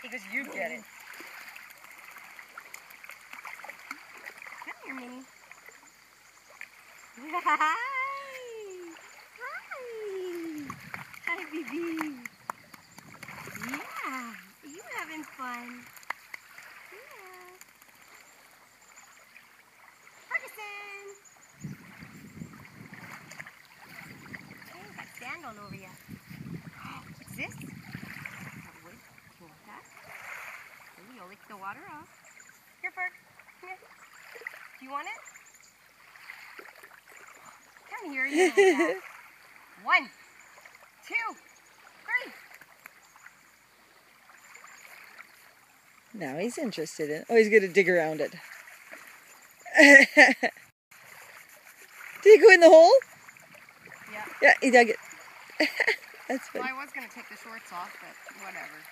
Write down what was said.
He goes, you get it. Come here, Minnie. Hi. Hi. Hi, baby. Yeah. Are you having fun? Yeah. Ferguson. Hey, got sand all over you. What's this? Wood. You want that? Maybe you'll lick the water off. Here, Ferg. Here. Do you want it? Come here, you little cat. 1, 2, 3. Now he's interested in. Oh, he's going to dig around it. Did he go in the hole? Yeah. Yeah, he dug it. That's funny. Well, I was going to take the shorts off, but whatever.